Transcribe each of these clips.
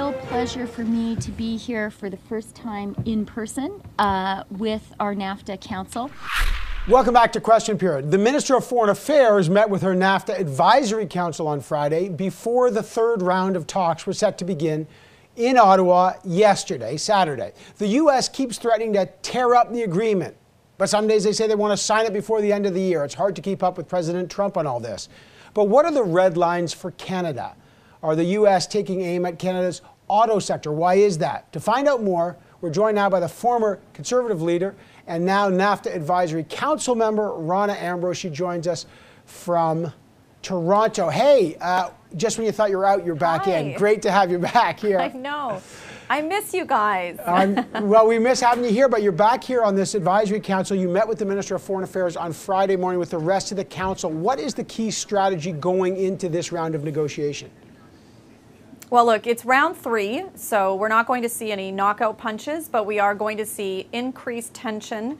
real pleasure for me to be here for the first time in person with our NAFTA Council. Welcome back to Question Period. The Minister of Foreign Affairs met with her NAFTA Advisory Council on Friday before the third round of talks were set to begin in Ottawa yesterday, Saturday. The U.S. keeps threatening to tear up the agreement, but some days they say they want to sign it before the end of the year. It's hard to keep up with President Trump on all this. But what are the red lines for Canada? Are the U.S. taking aim at Canada's auto sector? Why is that? To find out more, we're joined now by the former Conservative leader and now NAFTA Advisory Council member, Rona Ambrose. She joins us from Toronto. Hey, just when you thought you were out, you're back in. Great to have you back here. I know. I miss you guys. Well, we miss having you here, but you're back here on this advisory council. You met with the Minister of Foreign Affairs on Friday morning with the rest of the council. What is the key strategy going into this round of negotiation? Well, look, it's round 3, so we're not going to see any knockout punches, but we are going to see increased tension,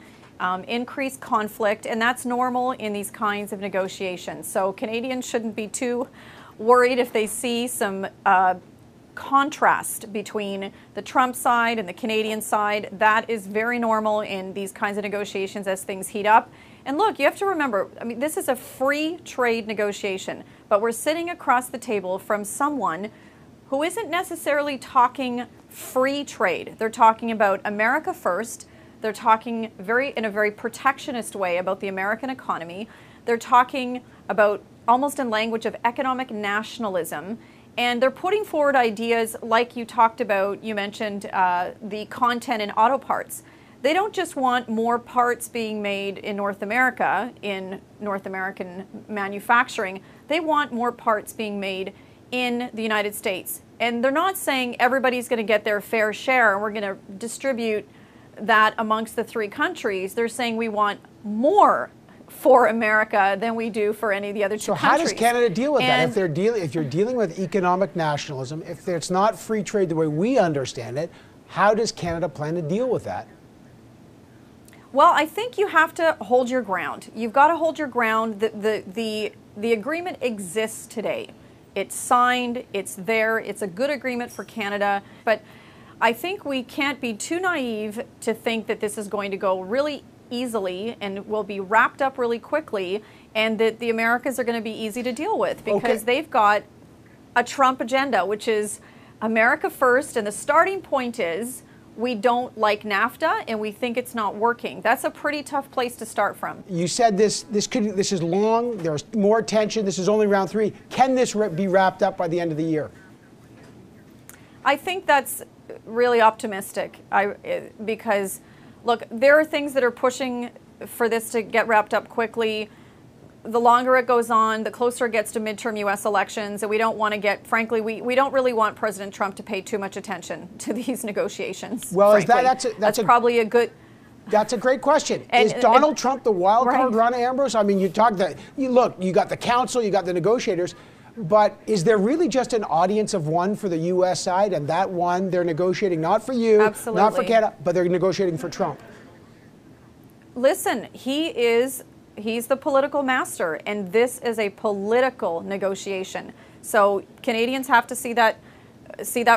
increased conflict, and that's normal in these kinds of negotiations. So Canadians shouldn't be too worried if they see some contrast between the Trump side and the Canadian side. That is very normal in these kinds of negotiations as things heat up. And look, you have to remember, I mean, this is a free trade negotiation, but we're sitting across the table from someone who isn't necessarily talking free trade. They're talking about America first. They're talking in a very protectionist way about the American economy. They're talking about almost in language of economic nationalism. And they're putting forward ideas like you talked about, you mentioned the content in auto parts. They don't just want more parts being made in North America, in North American manufacturing. They want more parts being made in the United States. And they're not saying everybody's going to get their fair share and we're going to distribute that amongst the 3 countries. They're saying we want more for America than we do for any of the other 2 countries. So how does Canada deal with that? If you're dealing with economic nationalism, if it's not free trade the way we understand it, how does Canada plan to deal with that? Well, I think you have to hold your ground. You've got to hold your ground. The agreement exists today. It's signed, it's there, it's a good agreement for Canada, but I think we can't be too naive to think that this is going to go really easily and will be wrapped up really quickly and that the Americans are going to be easy to deal with because they've got a Trump agenda, which is America first, and the starting point is we don't like NAFTA and we think it's not working. That's a pretty tough place to start from. You said this is long, there's more tension, this is only round 3. Can this be wrapped up by the end of the year? I think that's really optimistic because, look, there are things that are pushing for this to get wrapped up quickly. The longer it goes on, the closer it gets to midterm U.S. elections, and we don't want to get, frankly, we don't really want President Trump to pay too much attention to these negotiations. Well, that's probably a good... That's a great question. Is Donald Trump the wild card, Rona Ambrose? I mean, you got the council, you got the negotiators, but is there really just an audience of one for the U.S. side, and that one they're negotiating not for you, not for Canada, but they're negotiating for Trump? Listen, he's the political master, and this is a political negotiation. So Canadians have to see that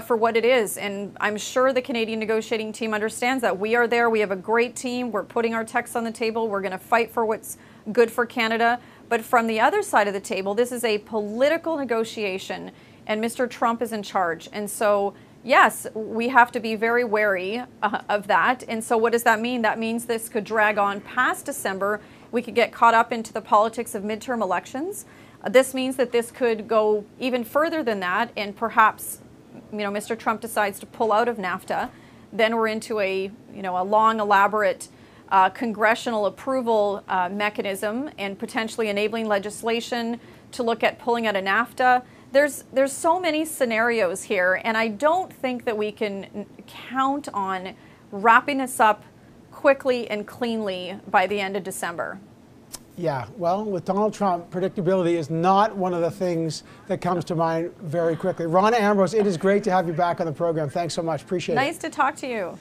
for what it is, and I'm sure the Canadian negotiating team understands that. We are there. We have a great team. We're putting our text on the table. We're going to fight for what's good for Canada. But from the other side of the table, this is a political negotiation, and Mr. Trump is in charge. And so, yes, we have to be very wary of that. And so what does that mean? That means this could drag on past December. We could get caught up into the politics of midterm elections. This means that this could go even further than that, and perhaps, Mr. Trump decides to pull out of NAFTA. Then we're into a long, elaborate congressional approval mechanism and potentially enabling legislation to look at pulling out of NAFTA. There's so many scenarios here, and I don't think that we can count on wrapping this up quickly and cleanly by the end of December. Yeah, well, with Donald Trump, predictability is not one of the things that comes to mind very quickly. Rona Ambrose, it is great to have you back on the program. Thanks so much. Appreciate it. Nice to talk to you.